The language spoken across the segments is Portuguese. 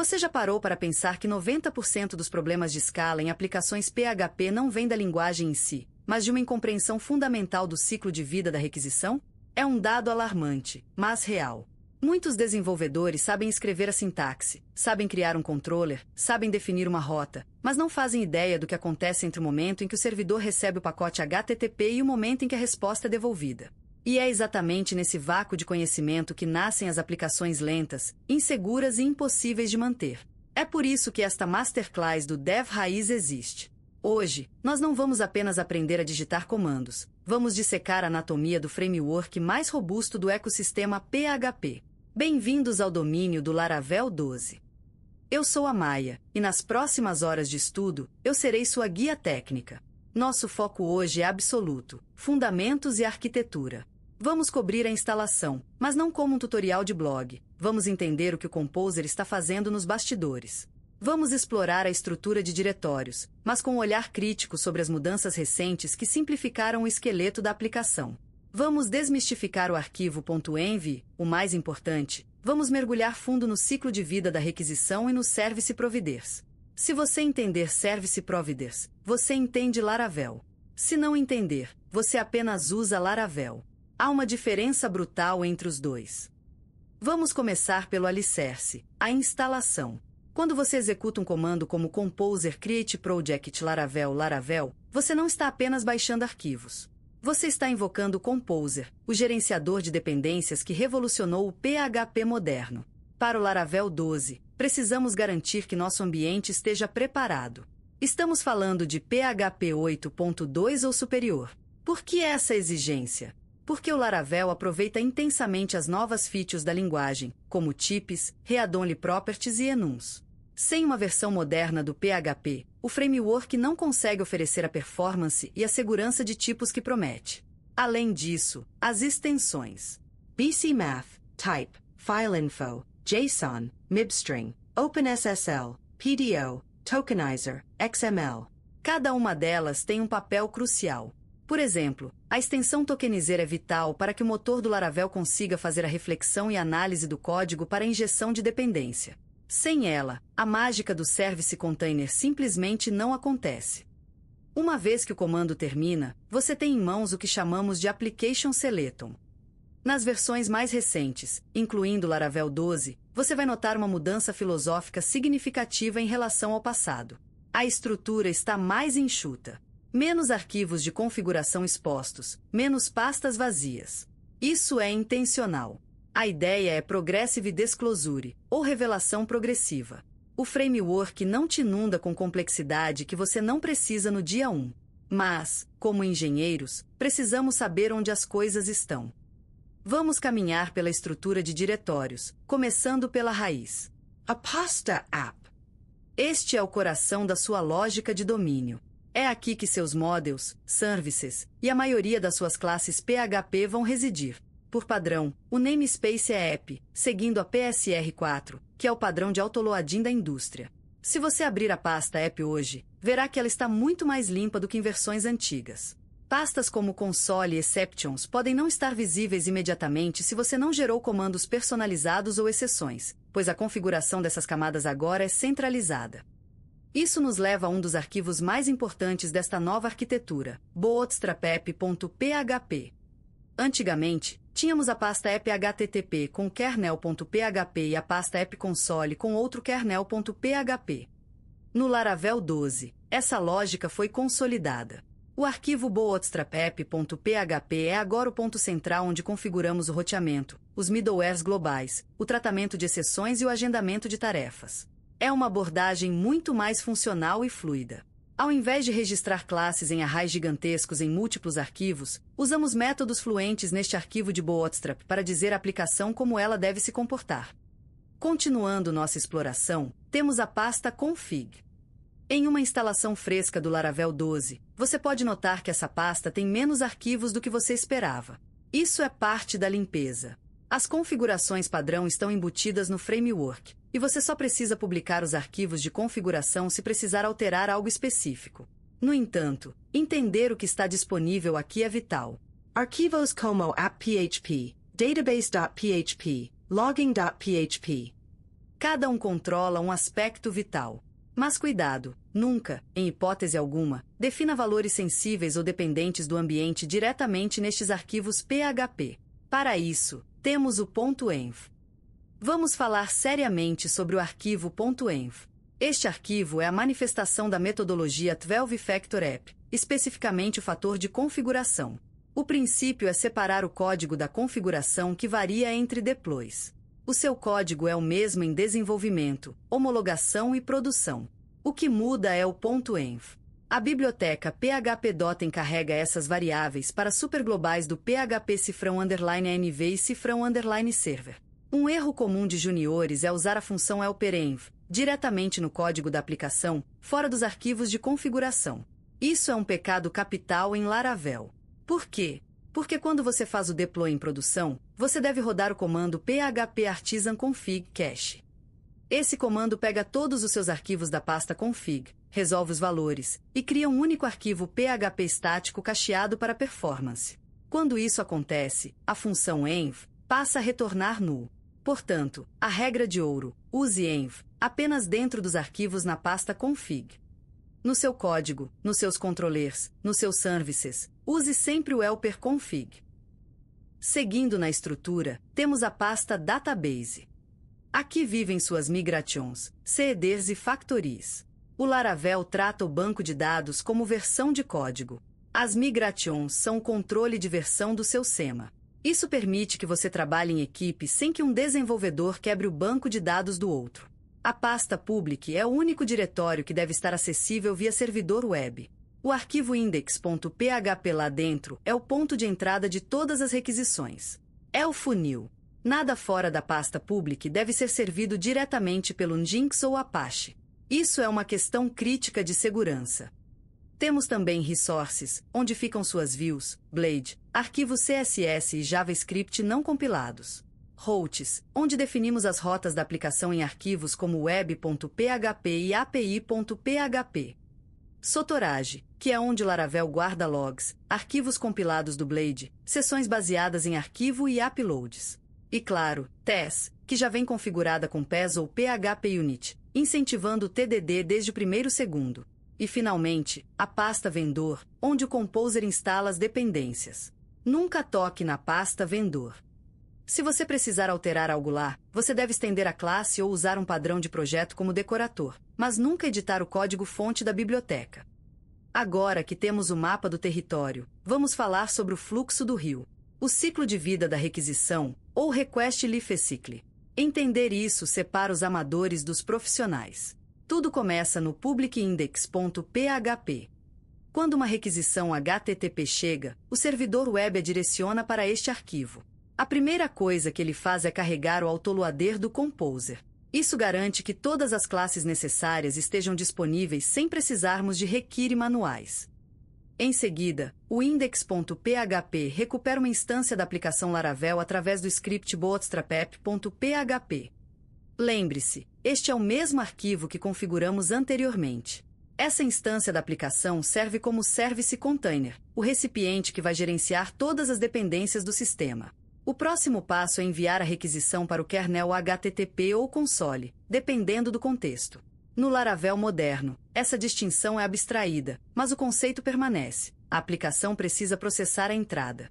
Você já parou para pensar que 90% dos problemas de escala em aplicações PHP não vêm da linguagem em si, mas de uma incompreensão fundamental do ciclo de vida da requisição? É um dado alarmante, mas real. Muitos desenvolvedores sabem escrever a sintaxe, sabem criar um controller, sabem definir uma rota, mas não fazem ideia do que acontece entre o momento em que o servidor recebe o pacote HTTP e o momento em que a resposta é devolvida. E é exatamente nesse vácuo de conhecimento que nascem as aplicações lentas, inseguras e impossíveis de manter. É por isso que esta masterclass do Dev Raiz existe. Hoje, nós não vamos apenas aprender a digitar comandos, vamos dissecar a anatomia do framework mais robusto do ecossistema PHP. Bem-vindos ao domínio do Laravel 12. Eu sou a Maia, e nas próximas horas de estudo, eu serei sua guia técnica. Nosso foco hoje é absoluto, fundamentos e arquitetura. Vamos cobrir a instalação, mas não como um tutorial de blog. Vamos entender o que o Composer está fazendo nos bastidores. Vamos explorar a estrutura de diretórios, mas com um olhar crítico sobre as mudanças recentes que simplificaram o esqueleto da aplicação. Vamos desmistificar o arquivo .env, o mais importante. Vamos mergulhar fundo no ciclo de vida da requisição e no Service Providers. Se você entender Service Providers, você entende Laravel. Se não entender, você apenas usa Laravel. Há uma diferença brutal entre os dois. Vamos começar pelo alicerce, a instalação. Quando você executa um comando como Composer Create Project Laravel, você não está apenas baixando arquivos. Você está invocando o Composer, o gerenciador de dependências que revolucionou o PHP moderno. Para o Laravel 12, precisamos garantir que nosso ambiente esteja preparado. Estamos falando de PHP 8.2 ou superior. Por que essa exigência? Porque o Laravel aproveita intensamente as novas features da linguagem, como types, read-only properties e enums. Sem uma versão moderna do PHP, o framework não consegue oferecer a performance e a segurança de tipos que promete. Além disso, as extensões BCMath, Type, FileInfo, JSON, MIBstring, OpenSSL, PDO, Tokenizer, XML. Cada uma delas tem um papel crucial. Por exemplo, a extensão Tokenizer é vital para que o motor do Laravel consiga fazer a reflexão e análise do código para a injeção de dependência. Sem ela, a mágica do Service Container simplesmente não acontece. Uma vez que o comando termina, você tem em mãos o que chamamos de Application Seleton. Nas versões mais recentes, incluindo Laravel 12, você vai notar uma mudança filosófica significativa em relação ao passado. A estrutura está mais enxuta. Menos arquivos de configuração expostos, menos pastas vazias. Isso é intencional. A ideia é Progressive Disclosure, ou revelação progressiva. O framework não te inunda com complexidade que você não precisa no dia 1. Mas, como engenheiros, precisamos saber onde as coisas estão. Vamos caminhar pela estrutura de diretórios, começando pela raiz. A pasta app. Este é o coração da sua lógica de domínio. É aqui que seus models, services e a maioria das suas classes PHP vão residir. Por padrão, o namespace é app, seguindo a PSR4, que é o padrão de autoloading da indústria. Se você abrir a pasta app hoje, verá que ela está muito mais limpa do que em versões antigas. Pastas como console e exceptions podem não estar visíveis imediatamente se você não gerou comandos personalizados ou exceções, pois a configuração dessas camadas agora é centralizada. Isso nos leva a um dos arquivos mais importantes desta nova arquitetura, bootstrapapp.php. Antigamente, tínhamos a pasta app HTTP com kernel.php e a pasta app console com outro kernel.php. No Laravel 12, essa lógica foi consolidada. O arquivo bootstrapapp.php é agora o ponto central onde configuramos o roteamento, os middlewares globais, o tratamento de exceções e o agendamento de tarefas. É uma abordagem muito mais funcional e fluida. Ao invés de registrar classes em arrays gigantescos em múltiplos arquivos, usamos métodos fluentes neste arquivo de Bootstrap para dizer à aplicação como ela deve se comportar. Continuando nossa exploração, temos a pasta config. Em uma instalação fresca do Laravel 12, você pode notar que essa pasta tem menos arquivos do que você esperava. Isso é parte da limpeza. As configurações padrão estão embutidas no framework, e você só precisa publicar os arquivos de configuração se precisar alterar algo específico. No entanto, entender o que está disponível aqui é vital. Arquivos como app.php, database.php, logging.php. Cada um controla um aspecto vital. Mas cuidado, nunca, em hipótese alguma, defina valores sensíveis ou dependentes do ambiente diretamente nestes arquivos PHP. Para isso, temos o .env. Vamos falar seriamente sobre o arquivo .env. Este arquivo é a manifestação da metodologia 12 Factor App, especificamente o fator de configuração. O princípio é separar o código da configuração que varia entre deploys. O seu código é o mesmo em desenvolvimento, homologação e produção. O que muda é o .env. A biblioteca PHP encarrega essas variáveis para superglobais do PHP cifrão_env e cifrão_server. Um erro comum de juniores é usar a função helper_env diretamente no código da aplicação, fora dos arquivos de configuração. Isso é um pecado capital em Laravel. Por quê? Porque quando você faz o deploy em produção, você deve rodar o comando php artisan config cache. Esse comando pega todos os seus arquivos da pasta config, resolve os valores e cria um único arquivo PHP estático cacheado para performance. Quando isso acontece, a função env passa a retornar null. Portanto, a regra de ouro, use env apenas dentro dos arquivos na pasta config. No seu código, nos seus controllers, nos seus services, use sempre o helper config. Seguindo na estrutura, temos a pasta database. Aqui vivem suas migrations, CEDs e factories. O Laravel trata o banco de dados como versão de código. As migrations são o controle de versão do seu SEMA. Isso permite que você trabalhe em equipe sem que um desenvolvedor quebre o banco de dados do outro. A pasta public é o único diretório que deve estar acessível via servidor web. O arquivo index.php lá dentro é o ponto de entrada de todas as requisições. É o funil. Nada fora da pasta public deve ser servido diretamente pelo Nginx ou Apache. Isso é uma questão crítica de segurança. Temos também resources, onde ficam suas views, Blade, arquivos CSS e JavaScript não compilados. Routes, onde definimos as rotas da aplicação em arquivos como web.php e api.php. Sotorage, que é onde Laravel guarda logs, arquivos compilados do Blade, seções baseadas em arquivo e uploads. E claro, TES, que já vem configurada com PES ou PHP Unit, incentivando o TDD desde o primeiro segundo. E finalmente, a pasta vendor, onde o Composer instala as dependências. Nunca toque na pasta vendor. Se você precisar alterar algo lá, você deve estender a classe ou usar um padrão de projeto como decorator, mas nunca editar o código-fonte da biblioteca. Agora que temos o mapa do território, vamos falar sobre o fluxo do rio, o ciclo de vida da requisição, ou Request Lifecycle. Entender isso separa os amadores dos profissionais. Tudo começa no publicindex.php. Quando uma requisição HTTP chega, o servidor web a direciona para este arquivo. A primeira coisa que ele faz é carregar o autoloader do Composer. Isso garante que todas as classes necessárias estejam disponíveis sem precisarmos de require manuais. Em seguida, o index.php recupera uma instância da aplicação Laravel através do script bootstrap.php. Lembre-se, este é o mesmo arquivo que configuramos anteriormente. Essa instância da aplicação serve como Service Container, o recipiente que vai gerenciar todas as dependências do sistema. O próximo passo é enviar a requisição para o kernel HTTP ou console, dependendo do contexto. No Laravel moderno, essa distinção é abstraída, mas o conceito permanece. A aplicação precisa processar a entrada.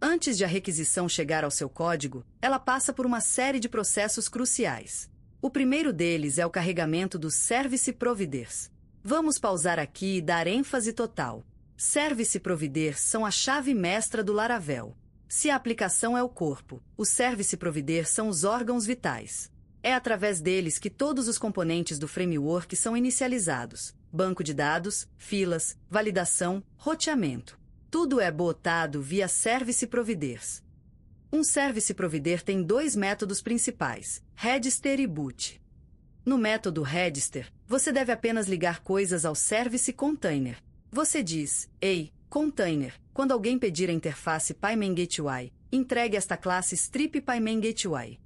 Antes de a requisição chegar ao seu código, ela passa por uma série de processos cruciais. O primeiro deles é o carregamento dos Service Providers. Vamos pausar aqui e dar ênfase total. Service Providers são a chave mestra do Laravel. Se a aplicação é o corpo, os Service Providers são os órgãos vitais. É através deles que todos os componentes do framework são inicializados: banco de dados, filas, validação, roteamento. Tudo é bootado via Service Providers. Um Service Provider tem dois métodos principais, register e boot. No método register, você deve apenas ligar coisas ao Service Container. Você diz, ei, container, quando alguém pedir a interface PyManGateway, entregue esta classe strip PyManGateway.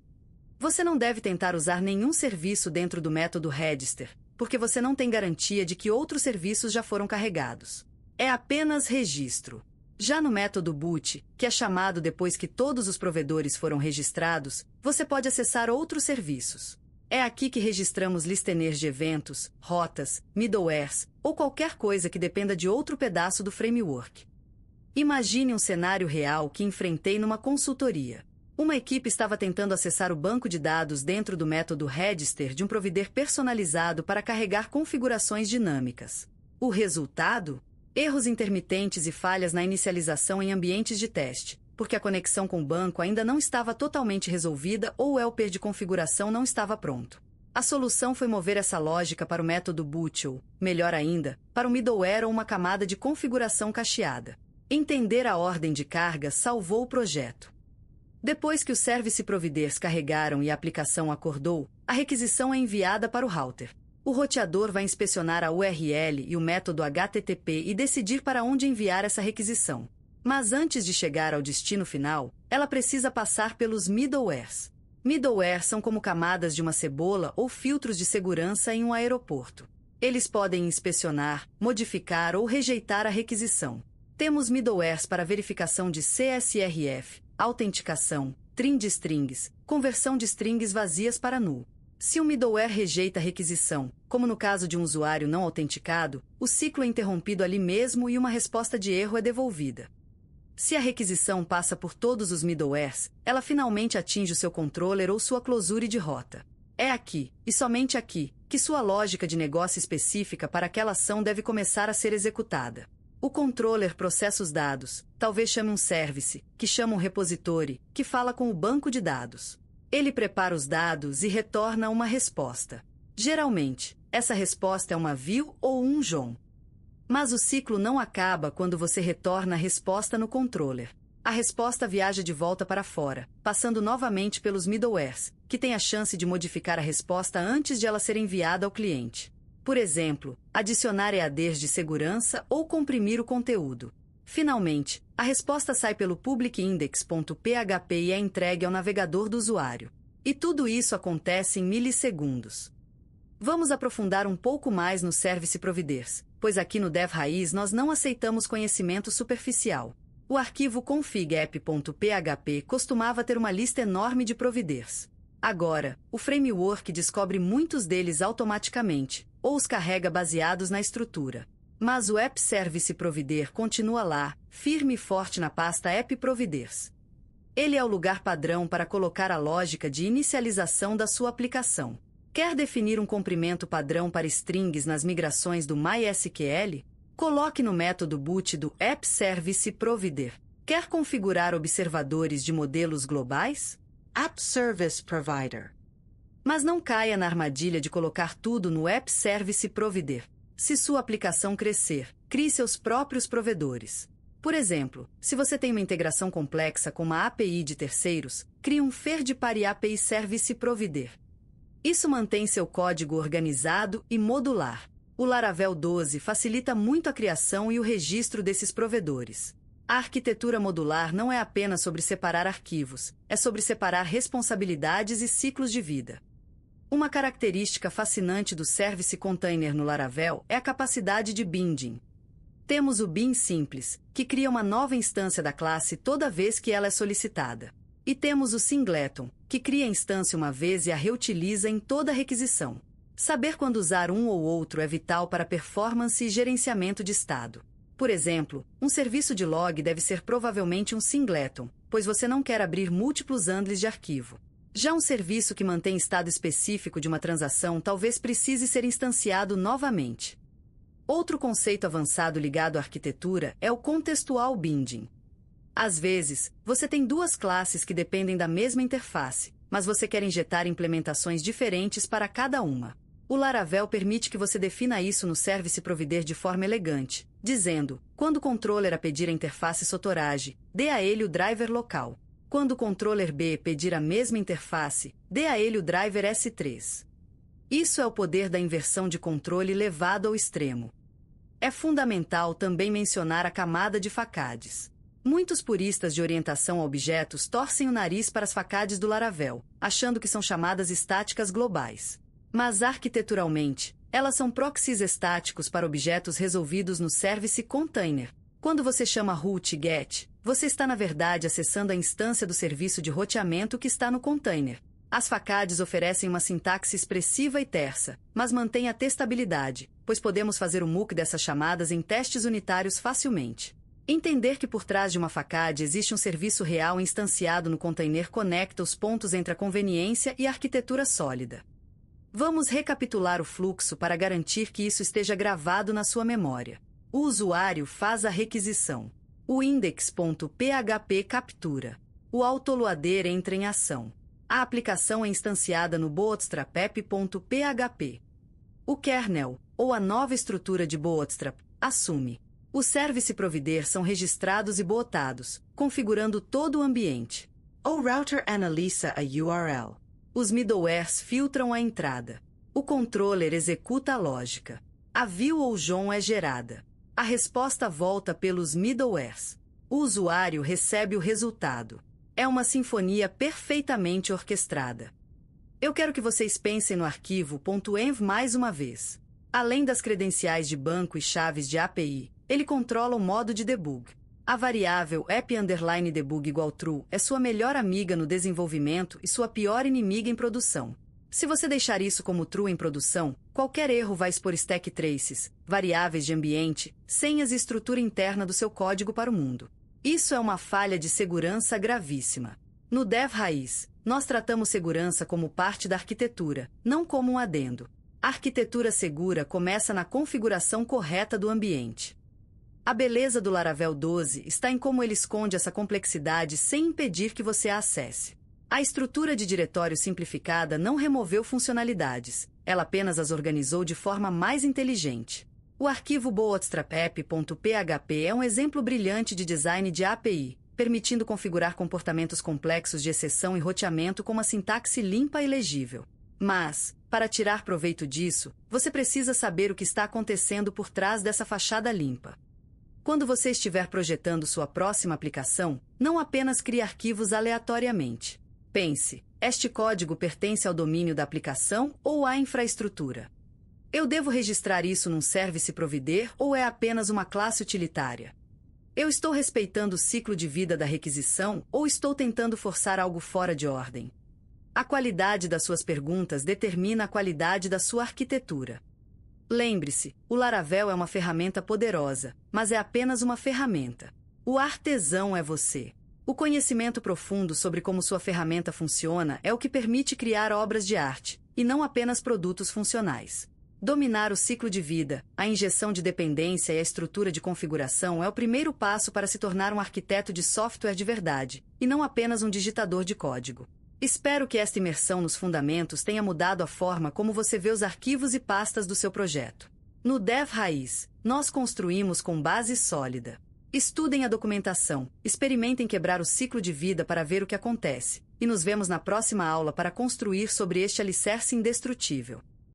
Você não deve tentar usar nenhum serviço dentro do método register, porque você não tem garantia de que outros serviços já foram carregados. É apenas registro. Já no método boot, que é chamado depois que todos os provedores foram registrados, você pode acessar outros serviços. É aqui que registramos listeners de eventos, rotas, middlewares, ou qualquer coisa que dependa de outro pedaço do framework. Imagine um cenário real que enfrentei numa consultoria. Uma equipe estava tentando acessar o banco de dados dentro do método register de um provider personalizado para carregar configurações dinâmicas. O resultado? Erros intermitentes e falhas na inicialização em ambientes de teste, porque a conexão com o banco ainda não estava totalmente resolvida ou o helper de configuração não estava pronto. A solução foi mover essa lógica para o método boot ou, melhor ainda, para o middleware ou uma camada de configuração cacheada. Entender a ordem de carga salvou o projeto. Depois que os service providers carregaram e a aplicação acordou, a requisição é enviada para o router. O roteador vai inspecionar a URL e o método HTTP e decidir para onde enviar essa requisição. Mas antes de chegar ao destino final, ela precisa passar pelos middlewares. Middlewares são como camadas de uma cebola ou filtros de segurança em um aeroporto. Eles podem inspecionar, modificar ou rejeitar a requisição. Temos middlewares para verificação de CSRF, autenticação, trim de strings, conversão de strings vazias para null. Se um middleware rejeita a requisição, como no caso de um usuário não autenticado, o ciclo é interrompido ali mesmo e uma resposta de erro é devolvida. Se a requisição passa por todos os middlewares, ela finalmente atinge o seu controller ou sua closure de rota. É aqui, e somente aqui, que sua lógica de negócio específica para aquela ação deve começar a ser executada. O controller processa os dados, talvez chame um service, que chama um repository, que fala com o banco de dados. Ele prepara os dados e retorna uma resposta. Geralmente, essa resposta é uma view ou um JSON. Mas o ciclo não acaba quando você retorna a resposta no controller. A resposta viaja de volta para fora, passando novamente pelos middlewares, que têm a chance de modificar a resposta antes de ela ser enviada ao cliente. Por exemplo, adicionar EADs de segurança ou comprimir o conteúdo. Finalmente, a resposta sai pelo publicindex.php e é entregue ao navegador do usuário. E tudo isso acontece em milissegundos. Vamos aprofundar um pouco mais no Service Providers, pois aqui no Dev Raiz nós não aceitamos conhecimento superficial. O arquivo config.app.php costumava ter uma lista enorme de providers. Agora, o framework descobre muitos deles automaticamente, ou os carrega baseados na estrutura. Mas o App Service Provider continua lá, firme e forte na pasta App Providers. Ele é o lugar padrão para colocar a lógica de inicialização da sua aplicação. Quer definir um comprimento padrão para strings nas migrações do MySQL? Coloque no método boot do App Service Provider. Quer configurar observadores de modelos globais? App Service Provider. Mas não caia na armadilha de colocar tudo no App Service Provider. Se sua aplicação crescer, crie seus próprios provedores. Por exemplo, se você tem uma integração complexa com uma API de terceiros, crie um third-party API Service Provider. Isso mantém seu código organizado e modular. O Laravel 12 facilita muito a criação e o registro desses provedores. A arquitetura modular não é apenas sobre separar arquivos, é sobre separar responsabilidades e ciclos de vida. Uma característica fascinante do Service Container no Laravel é a capacidade de binding. Temos o bin simples, que cria uma nova instância da classe toda vez que ela é solicitada. E temos o singleton, que cria a instância uma vez e a reutiliza em toda a requisição. Saber quando usar um ou outro é vital para performance e gerenciamento de estado. Por exemplo, um serviço de log deve ser provavelmente um singleton, pois você não quer abrir múltiplos handles de arquivo. Já um serviço que mantém estado específico de uma transação talvez precise ser instanciado novamente. Outro conceito avançado ligado à arquitetura é o contextual binding. Às vezes, você tem duas classes que dependem da mesma interface, mas você quer injetar implementações diferentes para cada uma. O Laravel permite que você defina isso no Service Provider de forma elegante, dizendo, quando o controller A pedir a interface Sotorage, dê a ele o driver local. Quando o controller B pedir a mesma interface, dê a ele o driver S3. Isso é o poder da inversão de controle levado ao extremo. É fundamental também mencionar a camada de facades. Muitos puristas de orientação a objetos torcem o nariz para as facades do Laravel, achando que são chamadas estáticas globais. Mas arquiteturalmente, elas são proxies estáticos para objetos resolvidos no Service Container. Quando você chama root get, você está na verdade acessando a instância do serviço de roteamento que está no container. As facades oferecem uma sintaxe expressiva e tersa, mas mantêm a testabilidade, pois podemos fazer o MOOC dessas chamadas em testes unitários facilmente. Entender que por trás de uma facade existe um serviço real instanciado no container conecta os pontos entre a conveniência e a arquitetura sólida. Vamos recapitular o fluxo para garantir que isso esteja gravado na sua memória. O usuário faz a requisição. O index.php captura. O autoloader entra em ação. A aplicação é instanciada no bootstrap.php. O kernel, ou a nova estrutura de Bootstrap, assume. Os service provider são registrados e bootados, configurando todo o ambiente. O router analisa a URL. Os middlewares filtram a entrada. O controller executa a lógica. A view ou JSON é gerada. A resposta volta pelos middlewares. O usuário recebe o resultado. É uma sinfonia perfeitamente orquestrada. Eu quero que vocês pensem no arquivo .env mais uma vez. Além das credenciais de banco e chaves de API, ele controla o modo de debug. A variável app_debug igual true é sua melhor amiga no desenvolvimento e sua pior inimiga em produção. Se você deixar isso como true em produção, qualquer erro vai expor stack traces, variáveis de ambiente, senhas e estrutura interna do seu código para o mundo. Isso é uma falha de segurança gravíssima. No Dev Raiz, nós tratamos segurança como parte da arquitetura, não como um adendo. A arquitetura segura começa na configuração correta do ambiente. A beleza do Laravel 12 está em como ele esconde essa complexidade sem impedir que você a acesse. A estrutura de diretório simplificada não removeu funcionalidades, ela apenas as organizou de forma mais inteligente. O arquivo bootstrap.php é um exemplo brilhante de design de API, permitindo configurar comportamentos complexos de exceção e roteamento com uma sintaxe limpa e legível. Mas, para tirar proveito disso, você precisa saber o que está acontecendo por trás dessa fachada limpa. Quando você estiver projetando sua próxima aplicação, não apenas crie arquivos aleatoriamente. Pense, este código pertence ao domínio da aplicação ou à infraestrutura? Eu devo registrar isso num service provider ou é apenas uma classe utilitária? Eu estou respeitando o ciclo de vida da requisição ou estou tentando forçar algo fora de ordem? A qualidade das suas perguntas determina a qualidade da sua arquitetura. Lembre-se, o Laravel é uma ferramenta poderosa, mas é apenas uma ferramenta. O artesão é você. O conhecimento profundo sobre como sua ferramenta funciona é o que permite criar obras de arte, e não apenas produtos funcionais. Dominar o ciclo de vida, a injeção de dependência e a estrutura de configuração é o primeiro passo para se tornar um arquiteto de software de verdade, e não apenas um digitador de código. Espero que esta imersão nos fundamentos tenha mudado a forma como você vê os arquivos e pastas do seu projeto. No Dev Raiz, nós construímos com base sólida. Estudem a documentação, experimentem quebrar o ciclo de vida para ver o que acontece, e nos vemos na próxima aula para construir sobre este alicerce indestrutível.